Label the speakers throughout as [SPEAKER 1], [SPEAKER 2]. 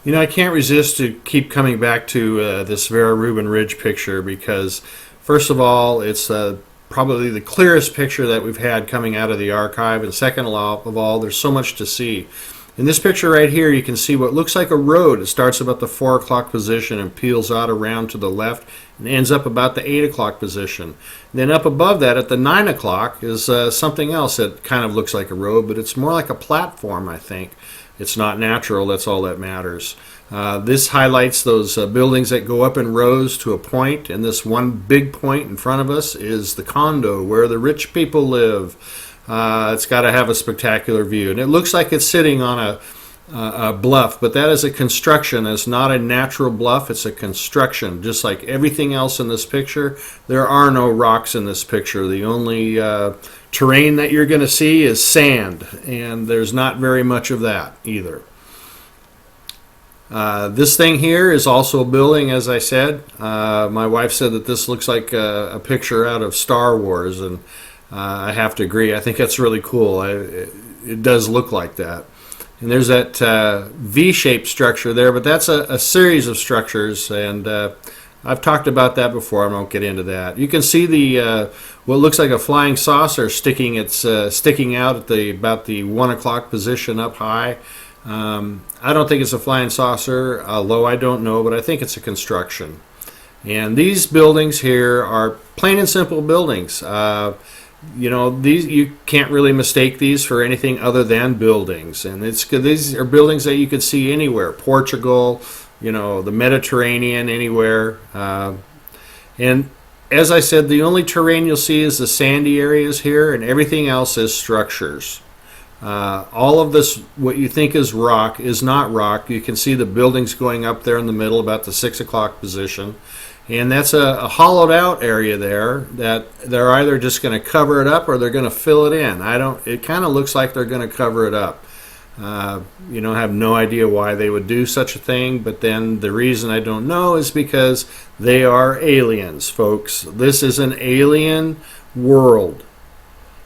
[SPEAKER 1] You know, I can't resist to keep coming back to this Vera Rubin Ridge picture because, first of all, it's probably the clearest picture that we've had coming out of the archive, and second of all, there's so much to see. In this picture right here, you can see what looks like a road. It starts about the 4 o'clock position and peels out around to the left and ends up about the 8 o'clock position. And then up above that at the 9 o'clock is something else that kind of looks like a road, but it's more like a platform, I think. It's not natural, that's all that matters. This highlights those buildings that go up in rows to a point, and this one big point in front of us is the condo where the rich people live. It's got to have a spectacular view, and it looks like it's sitting on a bluff, but that is a construction. It's not a natural bluff, it's a construction. Just like everything else in this picture, there are no rocks in this picture. The only terrain that you're going to see is sand, and there's not very much of that either. This thing here is also a building, as I said. My wife said that this looks like a picture out of Star Wars, and I have to agree. I think that's really cool. It does look like that. And there's that V-shaped structure there, but that's a series of structures, and I've talked about that before. I won't get into that. You can see the what looks like a flying saucer sticking out at about the 1 o'clock position up high. I don't think it's a flying saucer, although I don't know, but I think it's a construction. And these buildings here are plain and simple buildings. You know, these, you can't really mistake these for anything other than buildings, and these are buildings that you could see anywhere. Portugal, you know, the Mediterranean, anywhere. And as I said, the only terrain you'll see is the sandy areas here, and everything else is structures. All of this, what you think is rock, is not rock. You can see the buildings going up there in the middle, about the 6 o'clock position. And that's a hollowed out area there that they're either just going to cover it up or they're going to fill it in. It kind of looks like they're going to cover it up. You know, I have no idea why they would do such a thing, but then the reason I don't know is because they are aliens, folks. This is an alien world.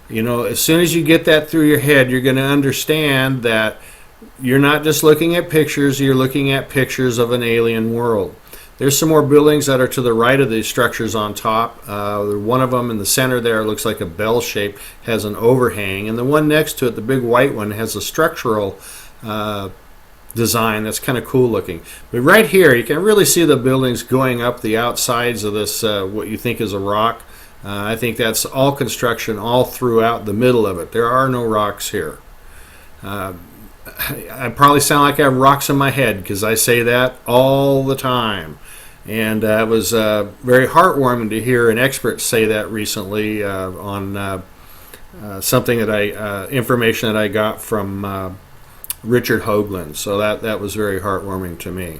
[SPEAKER 1] You know, as soon as you get that through your head, you're going to understand that you're not just looking at pictures, you're looking at pictures of an alien world. There's some more buildings that are to the right of these structures on top. One of them in the center there looks like a bell shape, has an overhang, and the one next to it, the big white one, has a structural design that's kind of cool looking. But right here, you can really see the buildings going up the outsides of this, what you think is a rock. I think that's all construction all throughout the middle of it. There are no rocks here. I probably sound like I have rocks in my head because I say that all the time. And it was very heartwarming to hear an expert say that recently on something that information that I got from Richard Hoagland. So that was very heartwarming to me.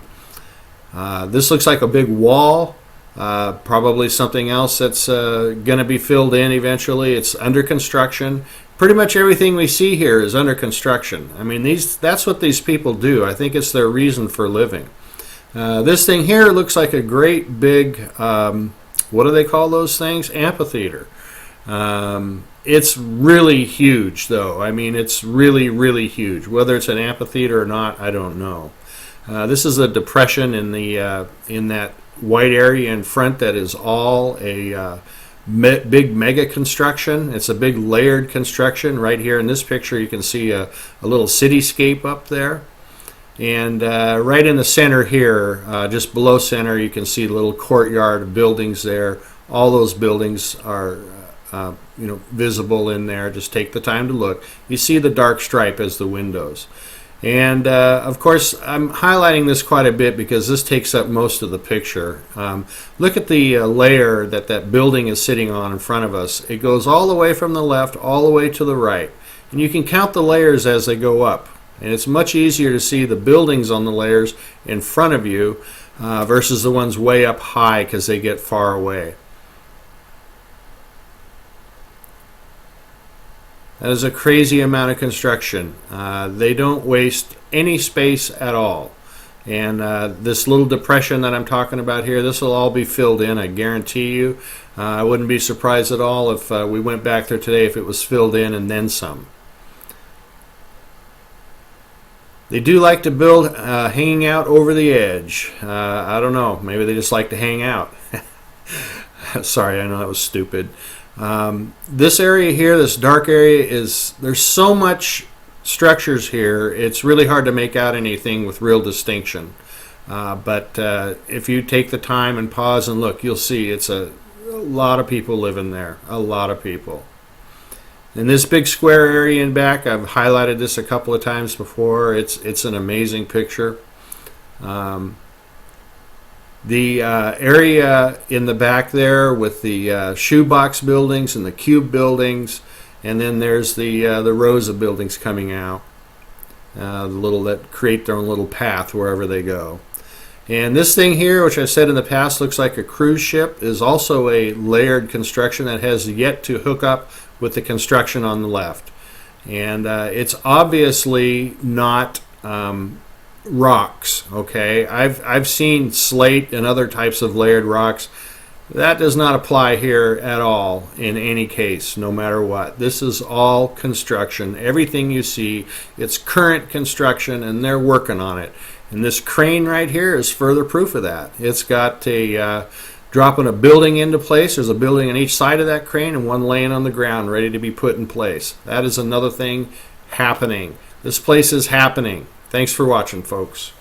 [SPEAKER 1] This looks like a big wall. Probably something else that's going to be filled in eventually. It's under construction. Pretty much everything we see here is under construction. I mean, that's what these people do. I think it's their reason for living. This thing here looks like a great big, what do they call those things? Amphitheater. It's really huge, though. I mean, it's really, really huge. Whether it's an amphitheater or not, I don't know. This is a depression in that white area in front that is all a big mega construction. It's a big layered construction. Right here in this picture you can see a little cityscape up there, and right in the center here, just below center, you can see the little courtyard of buildings there. All those buildings are visible in there. Just take the time to look. You see the dark stripe as the windows. And of course, I'm highlighting this quite a bit because this takes up most of the picture. Look at the layer that building is sitting on in front of us. It goes all the way from the left all the way to the right. And you can count the layers as they go up. And it's much easier to see the buildings on the layers in front of you versus the ones way up high because they get far away. That is a crazy amount of construction. They don't waste any space at all. And this little depression that I'm talking about here, this will all be filled in, I guarantee you. I wouldn't be surprised at all if we went back there today if it was filled in and then some. They do like to build hanging out over the edge. I don't know. Maybe they just like to hang out. Sorry, I know that was stupid. This area here, this dark area, there's so much structures here, it's really hard to make out anything with real distinction. But if you take the time and pause and look, you'll see it's a lot of people living there. A lot of people. In this big square area in back, I've highlighted this a couple of times before. It's an amazing picture. The area in the back there with the shoebox buildings and the cube buildings, and then there's the rows of buildings coming out, that create their own little path wherever they go. And this thing here, which I said in the past looks like a cruise ship, is also a layered construction that has yet to hook up with the construction on the left. And it's obviously not rocks. Okay, I've seen slate and other types of layered rocks. That does not apply here at all in any case, no matter what. This is all construction. Everything you see, it's current construction, and they're working on it. And this crane right here is further proof of that. It's got a dropping a building into place. There's a building on each side of that crane and one laying on the ground ready to be put in place. That is another thing happening. This place is happening. Thanks for watching, folks.